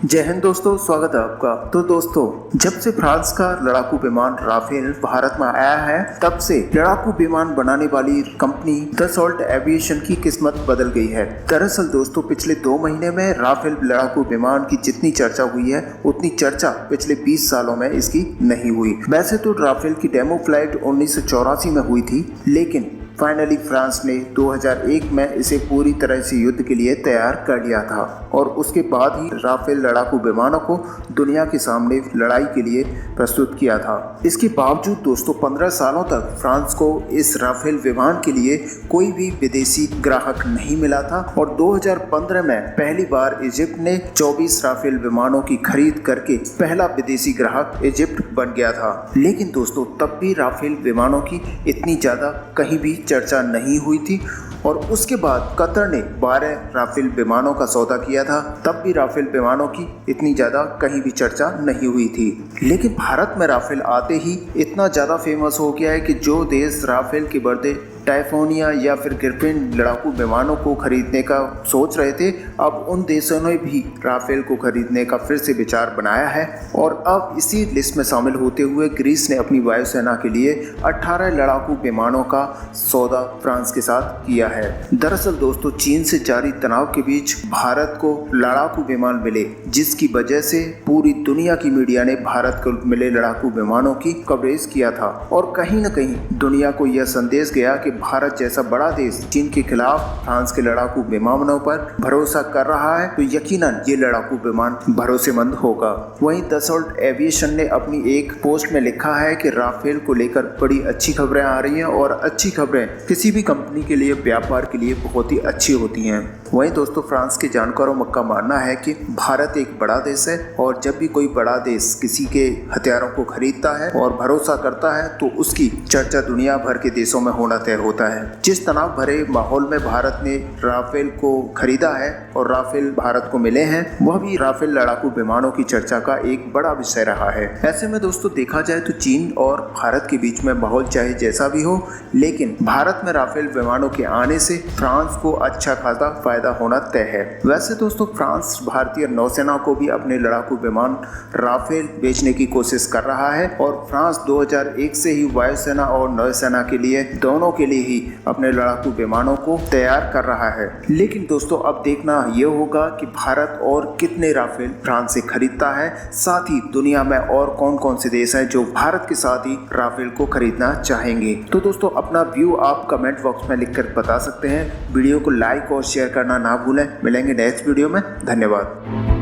जय हिंद दोस्तों, स्वागत है आपका। तो दोस्तों, जब से फ्रांस का लड़ाकू विमान राफेल भारत में आया है, तब से लड़ाकू विमान बनाने वाली कंपनी दसॉल्ट एविएशन की किस्मत बदल गई है। दरअसल दोस्तों, पिछले 2 महीने में राफेल लड़ाकू विमान की जितनी चर्चा हुई है, उतनी चर्चा पिछले 20 सालों में इसकी नहीं हुई। वैसे तो राफेल की डेमो फ्लाइट 1984 में हुई थी, लेकिन फाइनली फ्रांस ने 2001 में इसे पूरी तरह से युद्ध के लिए तैयार कर लिया था और उसके बाद ही राफेल लड़ाकू विमानों को दुनिया के सामने लड़ाई के लिए प्रस्तुत किया था। इसके बावजूद दोस्तों 15 सालों तक फ्रांस को इस राफेल विमान के लिए कोई भी विदेशी ग्राहक नहीं मिला था और 2015 में पहली बार इजिप्ट ने 24 राफेल विमानों की खरीद करके पहला विदेशी ग्राहक इजिप्ट बन गया था। लेकिन दोस्तों, तब भी राफेल विमानों की इतनी ज्यादा कहीं भी चर्चा नहीं हुई थी और उसके बाद कतर ने 12 राफेल विमानों का सौदा किया था, तब भी राफेल विमानों की इतनी ज्यादा कहीं भी चर्चा नहीं हुई थी। लेकिन भारत में राफेल आते ही इतना ज्यादा फेमस हो गया है कि जो देश राफेल के बदले टाइफोनिया या फिर ग्रिफिन लड़ाकू विमानों को खरीदने का सोच रहे थे, अब उन देशों ने भी राफेल को खरीदने का फिर से विचार बनाया है और अब इसी लिस्ट में शामिल होते हुए ग्रीस ने अपनी वायुसेना के लिए 18 लड़ाकू विमानों का सौदा फ्रांस के साथ किया है। दरअसल दोस्तों, चीन से जारी तनाव के बीच भारत को लड़ाकू विमान मिले, जिसकी वजह से पूरी दुनिया की मीडिया ने भारत को मिले लड़ाकू विमानों की कवरेज किया था और कहीं न कहीं दुनिया को यह संदेश गया कि भारत जैसा बड़ा देश चीन के खिलाफ फ्रांस के लड़ाकू विमानों पर भरोसा कर रहा है, तो यकीनन ये लड़ाकू विमान भरोसेमंद होगा। वहीं दसॉल्ट एविएशन ने अपनी एक पोस्ट में लिखा है कि राफेल को लेकर बड़ी अच्छी खबरें आ रही हैं और अच्छी खबरें किसी भी कंपनी के लिए, व्यापार के लिए बहुत ही अच्छी होती हैं। वहीं दोस्तों, फ्रांस के जानकारों का मानना है कि भारत एक बड़ा देश है और जब भी कोई बड़ा देश किसी के हथियारों को खरीदता है और भरोसा करता है, तो उसकी चर्चा दुनिया भर के देशों में होना तय होता है। जिस तनाव भरे माहौल में भारत ने राफेल को खरीदा है और राफेल भारत को मिले हैं, वह भी राफेल लड़ाकू विमानों की चर्चा का एक बड़ा विषय रहा है। ऐसे में दोस्तों, देखा जाए तो चीन और भारत के बीच में माहौल चाहे जैसा भी हो, लेकिन भारत में राफेल विमानों के आने से फ्रांस को अच्छा खासा फायदा होना तय है। वैसे दोस्तों, फ्रांस भारतीय नौसेना को भी अपने लड़ाकू विमान राफेल बेचने की कोशिश कर रहा है और फ्रांस 2001 से ही वायुसेना और नौसेना के लिए, दोनों के लिए ही अपने लड़ाकू विमानों को तैयार कर रहा है। लेकिन दोस्तों, अब देखना यह होगा कि भारत और कितने राफेल फ्रांस से खरीदता है, साथ ही दुनिया में और कौन कौन से देश हैं जो भारत के साथ ही राफेल को खरीदना चाहेंगे। तो दोस्तों, अपना व्यू आप कमेंट बॉक्स में लिखकर बता सकते हैं। वीडियो को लाइक और शेयर करना ना भूलें। मिलेंगे नेक्स्ट वीडियो में। धन्यवाद।